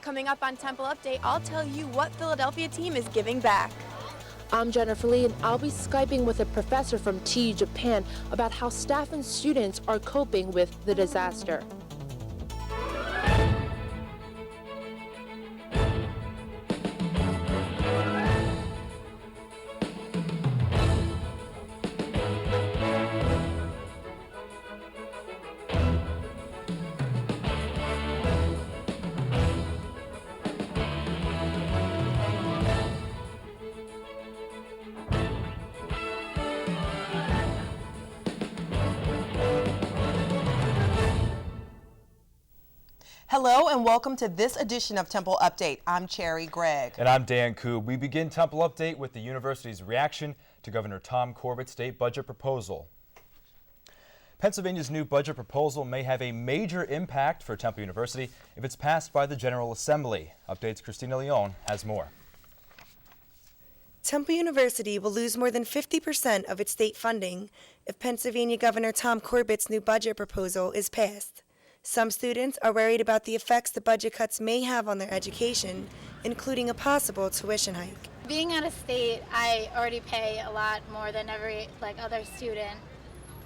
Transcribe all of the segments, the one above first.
Coming up on Temple Update, I'll tell you what Philadelphia team is giving back. I'm Jennifer Lee, and I'll be Skyping with a professor from TU Japan about how staff and students are coping with the disaster. Hello and welcome to this edition of Temple Update. I'm Cherry Gregg. And I'm Dan Koob. We begin Temple Update with the university's reaction to Governor Tom Corbett's state budget proposal. Pennsylvania's new budget proposal may have a major impact for Temple University if it's passed by the General Assembly. Updates Christina Leone has more. Temple University will lose more than 50% of its state funding if Pennsylvania Governor Tom Corbett's new budget proposal is passed. Some students are worried about the effects the budget cuts may have on their education, including a possible tuition hike. Being out of state, I already pay a lot more than every other student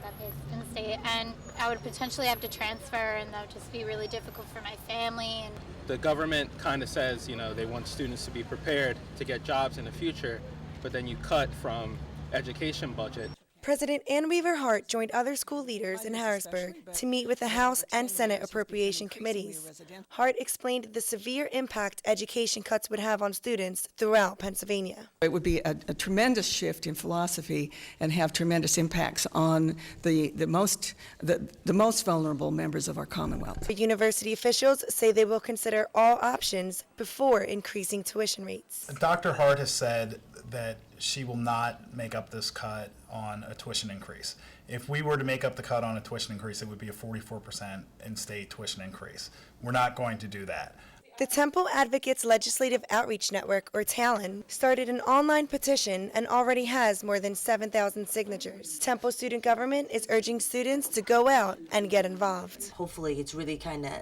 that pays in the state, and I would potentially have to transfer, and that would just be really difficult for my family. And the government kind of says, they want students to be prepared to get jobs in the future, but then you cut from education budget. President Ann Weaver Hart joined other school leaders in Harrisburg to meet with the House and Senate appropriation committees. Hart explained the severe impact education cuts would have on students throughout Pennsylvania. It would be a tremendous shift in philosophy and have tremendous impacts on the most vulnerable members of our Commonwealth. The university officials say they will consider all options before increasing tuition rates. Dr. Hart has said that she will not make up this cut on a tuition increase. If we were to make up the cut on a tuition increase, it would be a 44% in-state tuition increase. We're not going to do that. The Temple Advocates Legislative Outreach Network, or TALN, started an online petition and already has more than 7,000 signatures. Temple student government is urging students to go out and get involved. Hopefully it's really kind of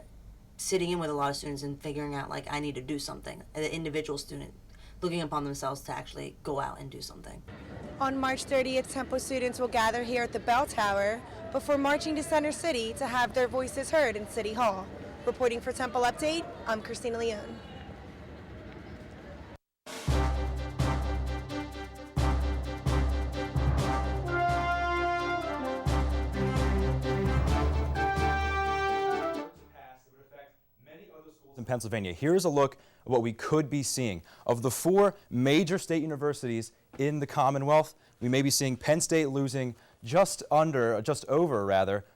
sitting in with a lot of students and figuring out, I need to do something, an individual student looking upon themselves to actually go out and do something. On March 30th, Temple students will gather here at the Bell Tower before marching to Center City to have their voices heard in City Hall. Reporting for Temple Update, I'm Christina Leone. In Pennsylvania. Here's a look at what we could be seeing. Of the four major state universities in the Commonwealth, we may be seeing Penn State losing just over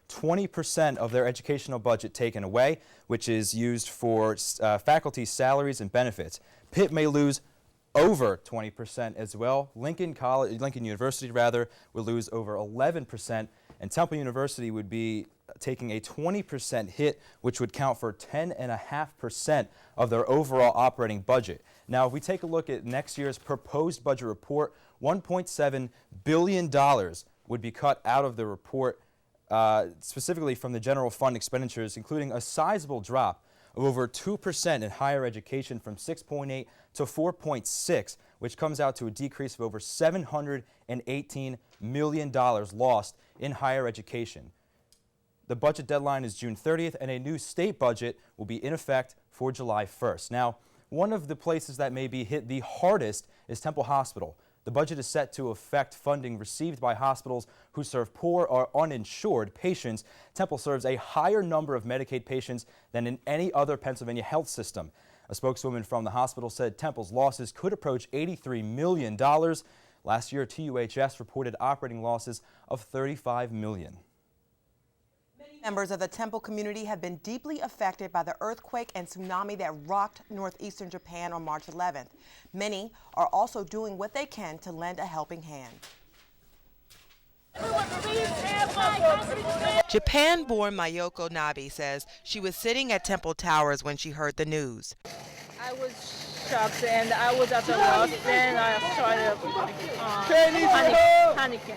20% of their educational budget taken away, which is used for faculty salaries and benefits. Pitt may lose over 20% as well. Lincoln University will lose over 11%, and Temple University would be taking a 20% hit, which would count for 10.5% of their overall operating budget. Now, if we take a look at next year's proposed budget report, $1.7 billion would be cut out of the report, specifically from the general fund expenditures, including a sizable drop of over 2% in higher education from 6.8 to 4.6, which comes out to a decrease of over $718 million lost in higher education. The budget deadline is June 30th, and a new state budget will be in effect for July 1st. Now, one of the places that may be hit the hardest is Temple Hospital. The budget is set to affect funding received by hospitals who serve poor or uninsured patients. Temple serves a higher number of Medicaid patients than in any other Pennsylvania health system. A spokeswoman from the hospital said Temple's losses could approach $83 million. Last year, TUHS reported operating losses of $35 million. Members of the Temple community have been deeply affected by the earthquake and tsunami that rocked northeastern Japan on March 11th. Many are also doing what they can to lend a helping hand. Japan-born Mayoko Nabe says she was sitting at Temple Towers when she heard the news. I was shocked and I was at a loss. Then I started panicking.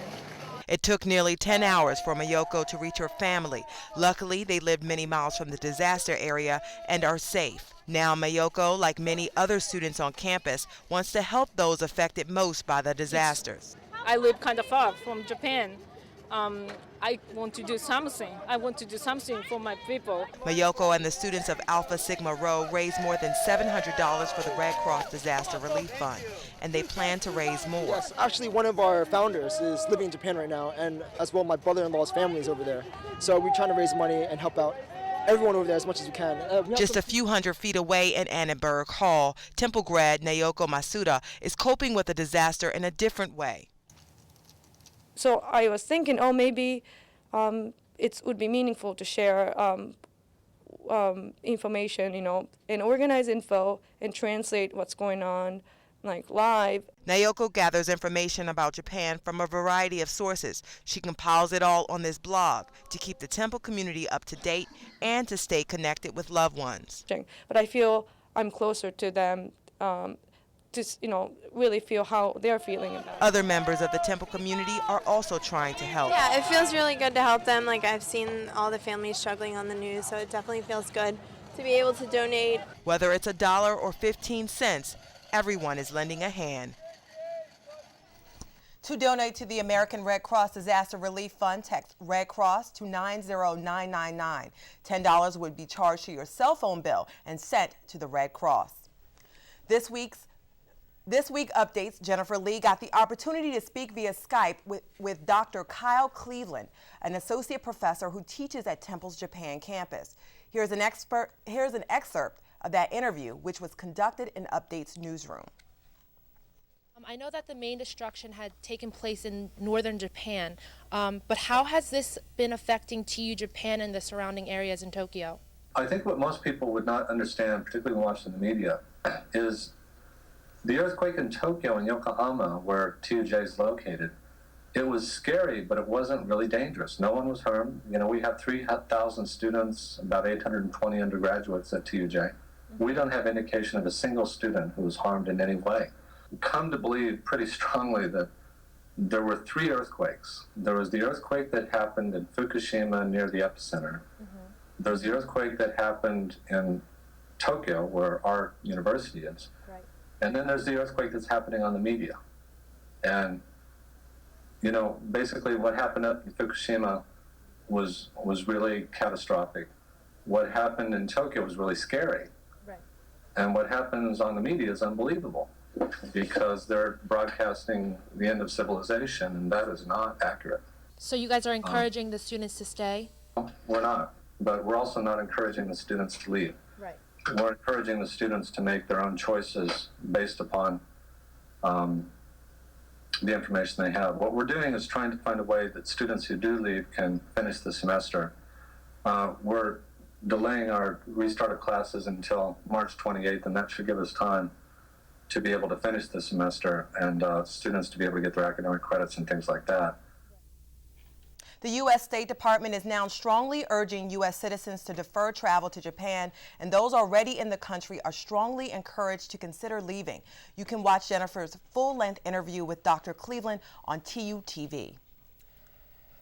It took nearly 10 hours for Mayoko to reach her family. Luckily, they lived many miles from the disaster area and are safe. Now Mayoko, like many other students on campus, wants to help those affected most by the disasters. I live kind of far from Japan. I want to do something. I want to do something for my people. Mayoko and the students of Alpha Sigma Rho raised more than $700 for the Red Cross Disaster Relief Fund, and they plan to raise more. Yes, actually one of our founders is living in Japan right now, and as well my brother-in-law's family is over there. So we're trying to raise money and help out everyone over there as much as we can. Just a few hundred feet away in Annenberg Hall, Temple grad Naoko Masuda is coping with the disaster in a different way. So I was thinking, oh, maybe it would be meaningful to share information, and organize info and translate what's going on, like live. Naoko gathers information about Japan from a variety of sources. She compiles it all on this blog to keep the Temple community up to date and to stay connected with loved ones. But I feel I'm closer to them. To really feel how they're feeling about it. Other members of the Temple community are also trying to help. Yeah, it feels really good to help them. Like, I've seen all the families struggling on the news, so it definitely feels good to be able to donate. Whether it's $1 or 15 cents, everyone is lending a hand. To donate to the American Red Cross Disaster Relief Fund, text Red Cross to 90999. $10 would be charged to your cell phone bill and sent to the Red Cross. This week updates, Jennifer Lee got the opportunity to speak via Skype with Dr. Kyle Cleveland, an associate professor who teaches at Temple's Japan campus. Here's an excerpt of that interview, which was conducted in Update's newsroom. I know that the main destruction had taken place in northern Japan, but how has this been affecting TU Japan and the surrounding areas in Tokyo? I think what most people would not understand, particularly watching the media, is the earthquake in Tokyo and Yokohama, where TUJ is located. It was scary, but it wasn't really dangerous. No one was harmed. We have 3,000 students, about 820 undergraduates at TUJ. We don't have indication of a single student who was harmed in any way. Come to believe pretty strongly that there were 3 earthquakes. There was the earthquake that happened in Fukushima near the epicenter. There was the earthquake that happened in Tokyo, where our university is. And then there's the earthquake that's happening on the media. And, basically what happened up in Fukushima was really catastrophic. What happened in Tokyo was really scary. Right. And what happens on the media is unbelievable because they're broadcasting the end of civilization, and that is not accurate. So you guys are encouraging the students to stay? We're not, but we're also not encouraging the students to leave. Right. We're encouraging the students to make their own choices based upon the information they have. What we're doing is trying to find a way that students who do leave can finish the semester. We're delaying our restart of classes until March 28th, and that should give us time to be able to finish the semester and students to be able to get their academic credits and things like that. The U.S. State Department is now strongly urging U.S. citizens to defer travel to Japan, and those already in the country are strongly encouraged to consider leaving. You can watch Jennifer's full-length interview with Dr. Cleveland on TU TV.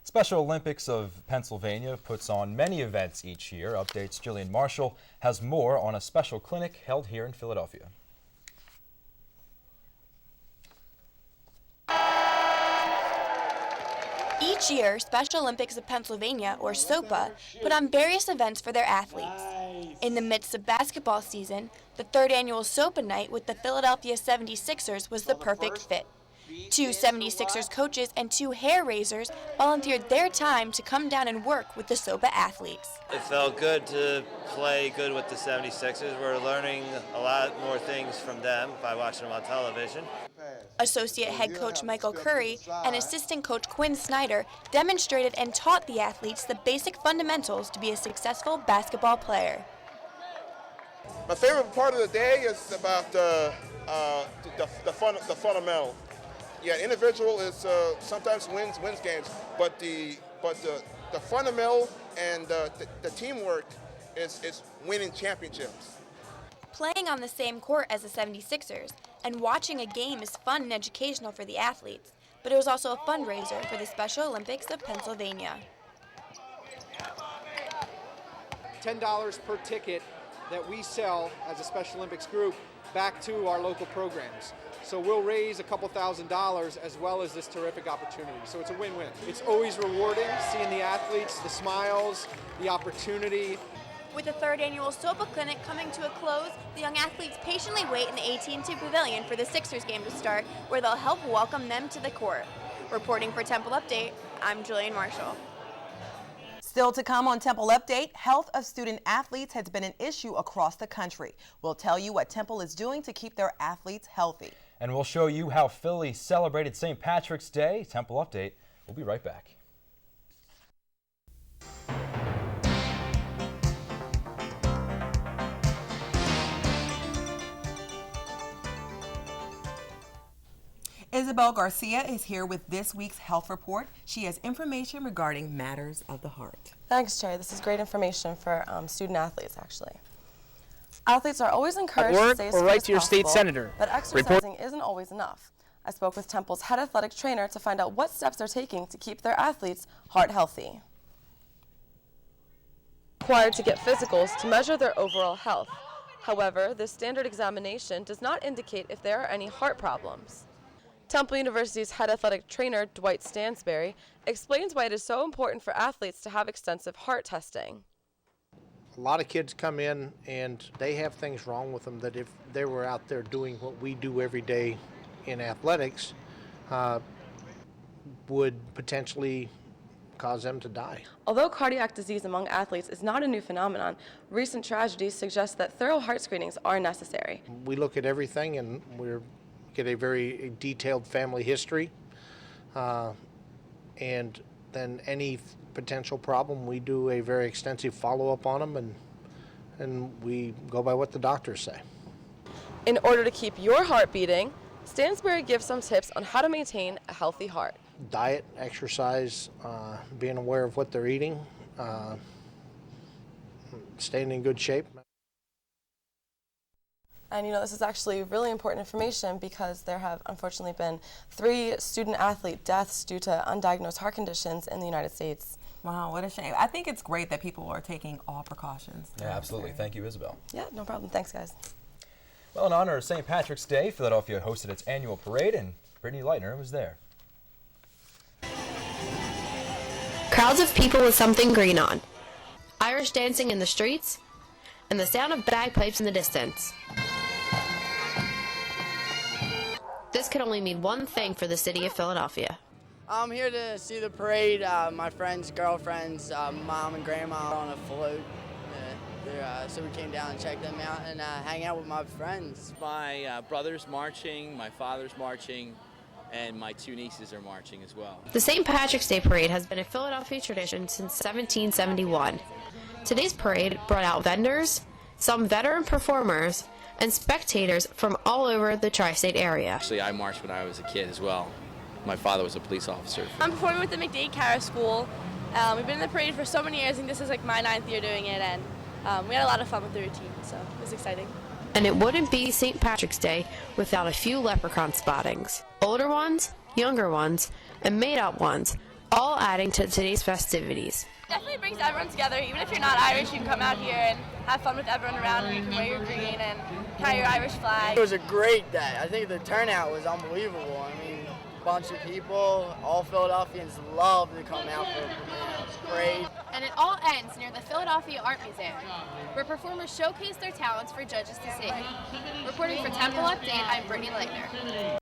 Special Olympics of Pennsylvania puts on many events each year. Updates Jillian Marshall has more on a special clinic held here in Philadelphia. Each year, Special Olympics of Pennsylvania, or SOPA, put on various events for their athletes. In the midst of basketball season, the 3rd annual SOPA night with the Philadelphia 76ers was the perfect fit. 2 76ers coaches and 2 hair raisers volunteered their time to come down and work with the SOPA athletes. It felt good to play good with the 76ers. We're learning a lot more things from them by watching them on television. Associate head coach Michael Curry and assistant coach Quinn Snyder demonstrated and taught the athletes the basic fundamentals to be a successful basketball player. My favorite part of the day is about the fundamental. Yeah, individual is sometimes wins games, but the fundamental and the teamwork is winning championships. Playing on the same court as the 76ers and watching a game is fun and educational for the athletes, but it was also a fundraiser for the Special Olympics of Pennsylvania. $10 per ticket that we sell as a Special Olympics group back to our local programs. So we'll raise a couple $1,000s as well as this terrific opportunity. So it's a win-win. It's always rewarding seeing the athletes, the smiles, the opportunity. With the third annual SOPA clinic coming to a close, the young athletes patiently wait in the AT&T Pavilion for the Sixers game to start, where they'll help welcome them to the court. Reporting for Temple Update, I'm Julian Marshall. Still to come on Temple Update, health of student athletes has been an issue across the country. We'll tell you what Temple is doing to keep their athletes healthy. And we'll show you how Philly celebrated St. Patrick's Day. Temple Update. We'll be right back. Isabel Garcia is here with this week's health report. She has information regarding matters of the heart. Thanks, Cherry. This is great information for student athletes, actually. Athletes are always encouraged to stay as fit as your state possible, senator. but exercising isn't always enough. I spoke with Temple's head athletic trainer to find out what steps they're taking to keep their athletes heart healthy. Required to get physicals to measure their overall health. However, this standard examination does not indicate if there are any heart problems. Temple University's head athletic trainer, Dwight Stansberry, explains why it is so important for athletes to have extensive heart testing. A lot of kids come in and they have things wrong with them that if they were out there doing what we do every day in athletics, would potentially cause them to die. Although cardiac disease among athletes is not a new phenomenon, recent tragedies suggest that thorough heart screenings are necessary. We look at everything and we get a very detailed family history, and then any potential problem, we do a very extensive follow-up on them, and we go by what the doctors say. In order to keep your heart beating, Stansberry gives some tips on how to maintain a healthy heart. Diet, exercise, being aware of what they're eating, staying in good shape. And you know, this is actually really important information because there have unfortunately been 3 student athlete deaths due to undiagnosed heart conditions in the United States. Wow, what a shame. I think it's great that people are taking all precautions. Yeah, absolutely. Thank you, Isabel. Yeah, no problem. Thanks, guys. Well, in honor of St. Patrick's Day, Philadelphia hosted its annual parade, and Brittany Leitner was there. Crowds of people with something green on, Irish dancing in the streets, and the sound of bagpipes in the distance. This could only mean one thing for the city of Philadelphia. I'm here to see the parade. My friends, girlfriends, mom and grandma are on a float. So we came down and checked them out and hang out with my friends. My brother's marching, my father's marching, and my 2 nieces are marching as well. The St. Patrick's Day Parade has been a Philadelphia tradition since 1771. Today's parade brought out vendors, some veteran performers, and spectators from all over the tri-state area. Actually, I marched when I was a kid as well. My father was a police officer. I'm performing with the McDade Cara School. We've been in the parade for so many years. I think this is like my 9th year doing it, and we had a lot of fun with the routine, so it was exciting. And it wouldn't be St. Patrick's Day without a few leprechaun spottings. Older ones, younger ones, and made-out ones, all adding to today's festivities. Definitely brings everyone together. Even if you're not Irish, you can come out here and have fun with everyone around, and you can wear your green and carry your Irish flag. It was a great day. I think the turnout was unbelievable. I mean, a bunch of people, all Philadelphians love to come out for the parade. And it all ends near the Philadelphia Art Museum, where performers showcase their talents for judges to see. Reporting for Temple Update, I'm Brittany Leitner.